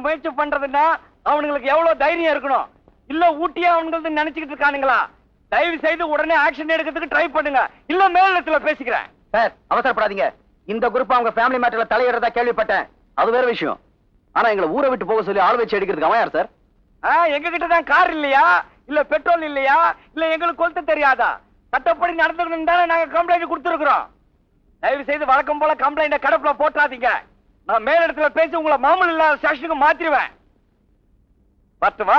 முயற்சி பண்றதுன்னா அவனுங்களுக்கு எவ்வளவு தைரியம் இருக்கணும். இல்ல ஊட்டியா அவங்களுக்கு நினைச்சுக்கிட்டு இருக்கானுங்களா? தயவு செய்து உடனே ஆக்ஷன் எடுக்கிறதுக்கு ட்ரை பண்ணுங்க. இல்ல மேலிடத்துல பேசிக்கிறேன். சார் அவசரப்படாதீங்க. இந்த குரூப் அவங்க ஃபேமிலி மேட்டர்ல தலையிடுறதா கேள்விப்பட்டேன். அது வேற விஷயம். ஆனா எங்களை ஊரை விட்டு போக சொல்லி ஆள் வச்சு அடிக்கிறதுக்கு அவன் யார் சார்? எங்க கிட்ட தான் கார் இல்லையா? இல்ல பெட்ரோல் இல்லையா? இல்ல எங்களுக்கு கொளுத்த தெரியாதா? சட்டப்படி நடந்துக்கணும் தானே நாங்க கம்ப்ளைண்ட் கொடுத்துருக்கிறோம். தயவு செய்து வழக்கம் போல கம்ப்ளைண்ட கடப்புல போட்டாதீங்க. நான் மேலிடத்துல பேசி உங்களை மாமூல் இல்லாத ஸ்டேஷனுக்கு மாத்திருவேன். பத்துவா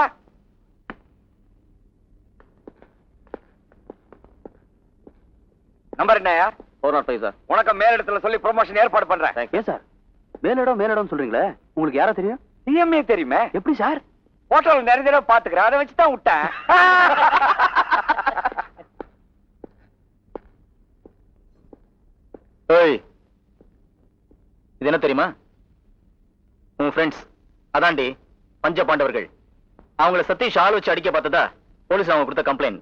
நம்பர் என்னயா? 405 சார். உனக்கு மேலிடத்துல சொல்லி ப்ரொமோஷன் ஏற்பாடு பண்றேன். ஏன் சார் மேலிடம் சொல்றீங்களே, உங்களுக்கு யாரா தெரியும்? சிஎம்ஏ தெரியுமே. எப்படி சார்? போட்டோல நிறைய தடவை பாத்துக்கிறேன், அதை வச்சுதான் விட்டேன். இது என்ன தெரியுமா? உன் ஃப்ரெண்ட்ஸ் அதாண்டி பஞ்ச பாண்டவர்கள். அவங்கள சதீஷ் ஆள் வச்சு அடிக்க பார்த்ததா போலீஸ் அவங்க கொடுத்த கம்ப்ளைண்ட்.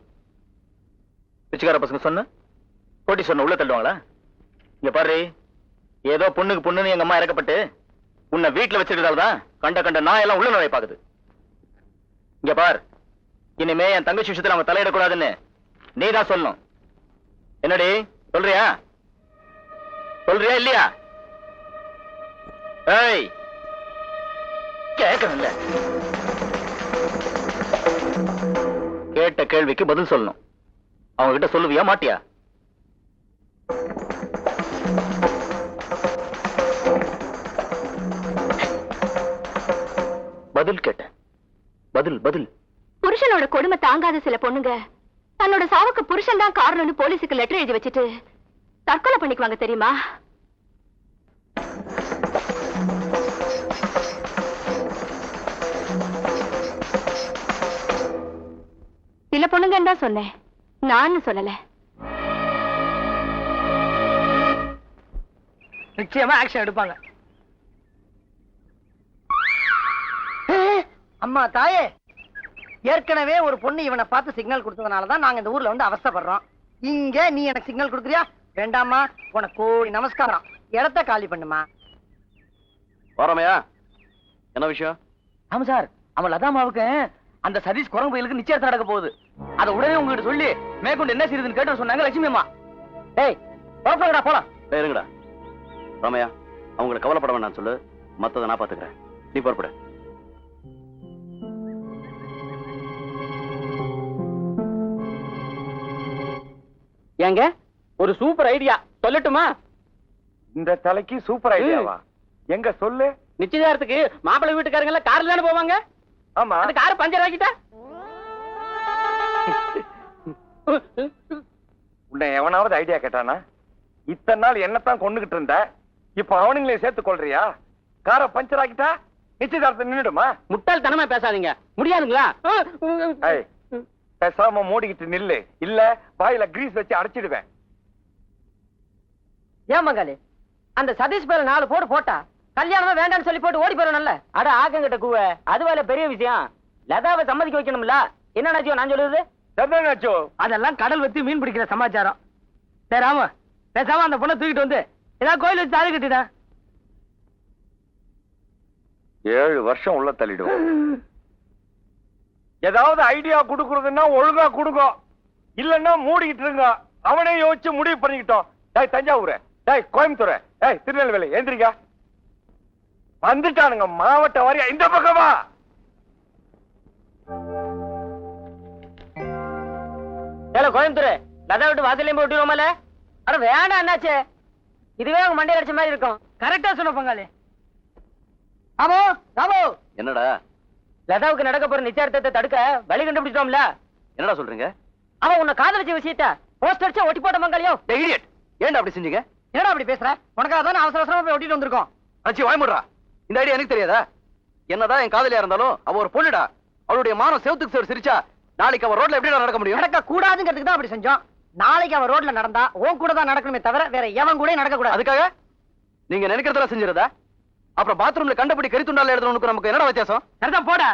பிச்சைக்கார பசங்க சொன்ன போட்டி சொன்ன உள்ள தள்ளுவாங்களா? இங்க பாரு, ஏதோ பொண்ணுக்கு பொண்ணுன்னு எங்க அம்மா இறக்கப்பட்டு உன்னை வீட்டுல வச்சிருக்கிறதால்தான் கண்ட நான் எல்லாம் உள்ள நுழைய பாக்குது. இங்க பார், இனிமே என் தங்கச்சி விஷயத்துல அவங்க தலையிடக்கூடாதுன்னு நீதான் சொல்லணும். என்னடி சொல்றியா இல்லையா? ஏய் கேட்கல, கேட்ட கேள்விக்கு பதில் சொல்லணும். அவங்க கிட்ட சொல்லுவியா மாட்டியா? பதில் கேட்ட பதில். புருஷனோட கொடுமை தாங்காத சில பொண்ணுங்க தன்னோட சாவுக்கு புருஷன் தான் காரணம்னு போலீஸுக்கு லெட்டர் எழுதி வச்சுட்டு தற்கொலை பண்ணிக்குவாங்க தெரியுமா? சில பொண்ணுங்க தான் சொன்னேன், நான் சொல்லல. நிச்சயமா ஆக்ஷன் எடுப்பாங்க. அம்மா தாயே, ஏற்கனவே ஒரு பொண்ணு இவனை பார்த்து சிக்னல் கொடுத்ததுனாலதான் நாங்க இந்த ஊர்ல வந்து அவஸ்தைப்படுறோம். இங்க நீ எனக்கு சிக்னல் கொடுக்குறியா? வேண்டாமா, உனக்கு கோடி நமஸ்காரம். இடத்த காலி பண்ணுமா. போறமையா? என்ன விஷயம்? ஆமா சார், அவன் லதாமாவுக்கு அந்த சதீஷ் குரங்கு கோயிலுக்கு நிச்சயத்தை நடக்க போகுது. அதை உடனே உங்ககிட்ட சொல்லி மேற்கொண்டு என்ன செய்யுதுன்னு கேட்டு சொன்னாங்க லட்சுமி அம்மா. டேய் போறப்படா, போலாம். இருங்கடா ராமையா, அவங்களை கவலைப்பட வேண்டாம் சொல்லு, மத்ததை நான் பாத்துக்கிறேன். நீ புறப்பட. ஏங்க ஒரு சூப்பர் ஐடியா சொல்லட்டுமா? இந்த தலைக்கு சூப்பர் ஐடியாவா? எங்க சொல்லு. நிச்சயதார்த்தத்துக்கு மாப்பிள்ளை வீட்டுக்காரங்க எல்லாம் கார்ல தானே போவாங்க. ஆமா, அந்த கார் பஞ்சர் ஆக்கிட்டா உன்னை எவனாவது ஐடியா கேட்டானா? இத்தனை நாள் என்னத்தான் கொண்டுகிட்டு இருந்த, இப்ப அவனுங்களே சேர்த்து கொள்றியா? காரை பஞ்சர் ஆக்கிட்டா நிச்சயதார்த்தம் நின்னுடுமா? முட்டாள்தனமா பேசாதீங்க. முடியாதுங்களா? ஏய், பேசாம மூடிக்கிட்டு நில்லு, இல்ல வாயில கிரீஸ் வச்சு அடைச்சிடுவேன். ஏன் மங்காளி, அந்த சதீஷ் பேர 4 போடு போட்டா கல்யாணமா வேண்டாம்னு சொல்லி போட்டு ஓடி போறோம்ல. அட ஆக்கங்கிட்ட கூவ, அது வேலை பெரிய விஷயம். லதாவை சம்மதிக்க வைக்கணும்ல. என்ன நாச்சியோ நான் சொல்லுறது? சரிதானாச்சோ? அதெல்லாம் கடல் வச்சு மீன் பிடிக்கிற சமாச்சாரம். சரி ஆமா, பேசாம அந்த பொண்ணை தூக்கிட்டு வந்து ஏதாவது கோயில் வச்சு தாலி கட்டிடா. 7 வருஷம் உள்ள தள்ளிடுவோம். ஏதாவது ஐடியா குடுக்குறதுன்னா ஒழுங்கா குடுங்க, இல்லன்னா மூடிக்கிட்டு இருங்க. அவனே யோசிச்சு முடிவு பண்ணிக்கிட்டோம். டேய் தஞ்சாவூர், டேய் கோயம்புத்தூர், டேய் திருநெல்வேலி, எந்திரிங்க. வந்துட்டானுங்க மாவட்ட வாரியா. இந்த பக்கமா ஏல கோயம்புத்தூர், லதா விட்டு வாசலையும் போய் விட்டுருவோமால? அட வேணாம் என்னாச்சு, இதுவே அவங்க மண்டையில் அடிச்ச மாதிரி இருக்கும். கரெக்டா சொன்ன பங்காளி. ராமு, ராமு, என்னடா லதாவுக்கு நடக்க போற நிச்சயத்தை தடுக்க வழி கண்டுபிடிச்சோம்ல. என்னடா சொல்றீங்க? அவன் உன்னை காதலிச்ச விஷயத்த போஸ்ட் அடிச்சா ஒட்டி போட்ட பங்காளியோ. இடியட், ஏன்டா அப்படி செஞ்சீங்க? என்னடா அப்படி பேசுற? உனக்காக தான் அவசர அவசரமா போய் ஒட்டிட்டு வந்திருக்கோம். அச்சி வாய்முடுறா. இந்த ஐடியா எனக்கு தெரியாதா? என்னதான் என் காதலியா இருந்தாலும் அவ ஒரு பொண்ணுடா. அவளுடைய மானம் செவுத்துக்கு சேர் சிரிச்சா நாளைக்கு அவ ரோட்ல எப்படி நடக்க முடியும்? நடக்க கூடாதுங்கிறதுக்கு தான் அப்படி செஞ்சோம். நாளைக்கு அவன் ரோட்ல நடந்தா உன் கூட தான் நடக்கணுமே தவிர வேற எவன் கூட நடக்க கூடாது. அதுக்காக நீங்க நினைக்கிறதெல்லாம் செஞ்சிருதா? அப்புறம் பாத்ரூம்ல கண்டபடி கரித்துண்டால எழுதுறவனுக்கு நமக்கு என்னடா வித்தியாசம்? சரிதான் போடா.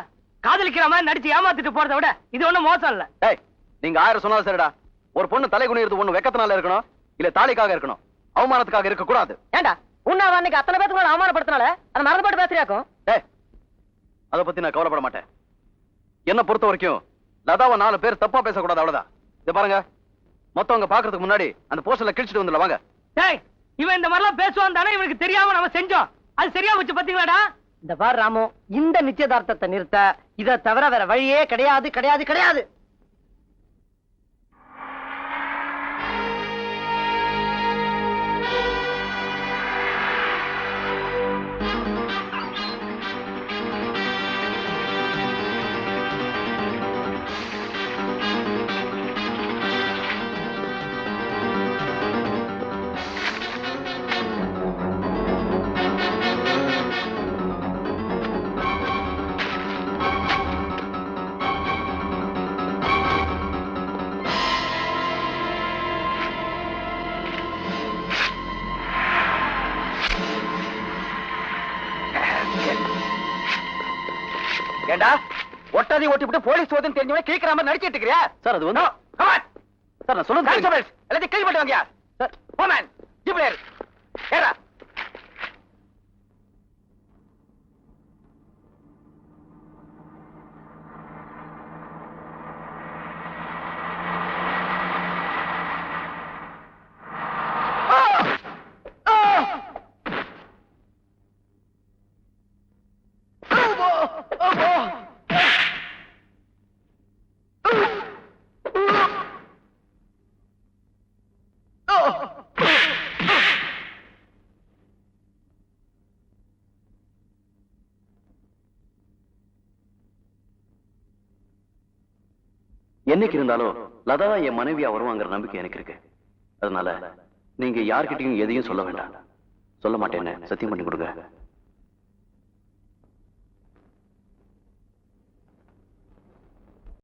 காதலிக்கிற மாதிரி நடிச்சு ஏமாத்திட்டு போறதை விட இது ஒண்ணும் மோசம் இல்ல. டேய், நீங்க 1000 சொன்னாலும் சரிடா. ஒரு பொண்ணு தலை குனியிறது ஒண்ணு வெக்கத்தினால இருக்கணும், இல்ல தாலிக்காக இருக்கணும், அவமானத்துக்காக இருக்க கூடாது. ஏண்டா உன்ன அன்னைக்கு அத்தனை பேருக்கு அவமானப்படுத்தினால அதை மறந்து போட்டு பேசுறியாக்கும். டேய், அத பத்தி நான் கவலைப்பட மாட்டேன். என்ன பொறுத்த வரைக்கும் லதாவை 4 பேர் தப்பா பேசக்கூடாது, அவ்வளவுதான். இத பாருங்க, மொத்தவங்க பாக்குறதுக்கு முன்னாடி அந்த போஸ்டர்ல கிழிச்சிட்டு வந்துடல வாங்க. டேய், இவன் இந்த மாதிரிலாம் பேசுவான் தானே இவனுக்கு தெரியாம நம்ம செஞ்சோம். அது சரியா வச்சு பாத்தீங்களாடா? இந்த பார் ராமு, இந்த நிச்சயதார்த்தத்தை நிறுத்த இதை தவிர வேற வழியே கிடையாது கிடையாது கிடையாது. ஏண்டா ஒட்டாதி ஓட்டிவிட்டு போலீஸ் சோதனை தெரிஞ்சவனே கேட்கிற மாதிரி நடிச்சிட்டு இருக்கிறியா? சார் அது வந்து சார் நான் சொல்லுங்க எல்லாத்தையும் கேள்விப்பட்டு வாங்க. போமேன் ஜிப்ளேர் ஏடா. என்னைக்கு இருந்தாலும் லதா என் மனைவியா வருவாங்கிற நம்பிக்கை எனக்கு இருக்கு. அதனால நீங்க யார்கிட்டயும் எதையும் சொல்ல வேண்டாம். சொல்ல மாட்டேன்னு சத்தியம் பண்ணி கொடுங்க.